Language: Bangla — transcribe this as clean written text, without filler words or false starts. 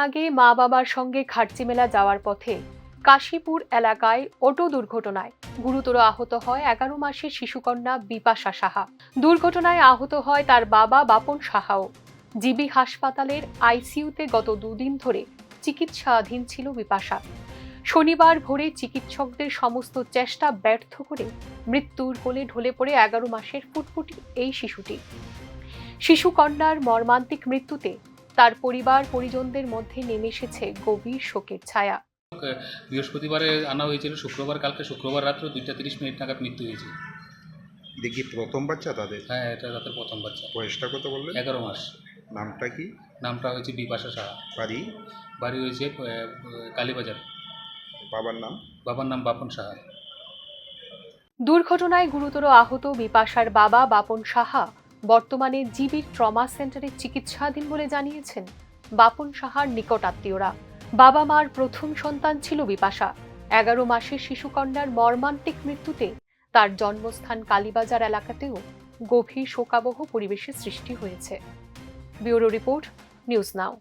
আগে মা বাবার সঙ্গে খার্চি মেলা যাওয়ার পথে কাশীপুর এলাকায় অটো দুর্ঘটনায় গুরুতর আহত হয় 11 মাসের শিশুকন্যা বিপাশা সাহা। দুর্ঘটনায় আহত হয় তার বাবা বাপন সাহাও। জিবি হাসপাতালের আইসিইউতে গত দুদিন ধরে চিকিৎসাধীন ছিল বিপাশা। শনিবার ভোরে চিকিৎসকদের সমস্ত চেষ্টা ব্যর্থ করে মৃত্যুর কোলে ঢলে পড়ে 11 মাসের ফুটফুটি এই শিশুটি। শিশুকন্যার মর্মান্তিক মৃত্যুতে তার পরিবার পরিজনদের মধ্যে নেমে এসেছে গভীর শোকের ছায়া। বৃহস্পতিবারে আনা হয়েছিল, কালকে শুক্রবার রাত্রে 2:30 নাগাদ মৃত্যু হয়েছে। দেখি প্রথম বাচ্চা তাদের? হ্যাঁ, এটা তাদের প্রথম বাচ্চা। বয়সটা কত বললেন? 11 মাস। নামটা কি? নামটা হয়েছে বিপাশা সাহা। বাড়ি হয়েছে কালীবাজার। বাবার নাম বাপন সাহা। দুর্ঘটনায় গুরুতর আহত বিপাশার বাবা বাপন সাহা বর্তমানে জিবির ট্রমা সেন্টারে চিকিৎসাধীন বলে জানিয়েছেন বাপন সাহার নিকট আত্মীয়রা। বাবা মার প্রথম সন্তান ছিল বিপাশা। 11 মাসের শিশুকন্যার মর্মান্তিক মৃত্যুতে তার জন্মস্থান কালীবাজার এলাকাতেও গভীর শোকাবহ পরিবেশের সৃষ্টি হয়েছে। Bureau report, news now.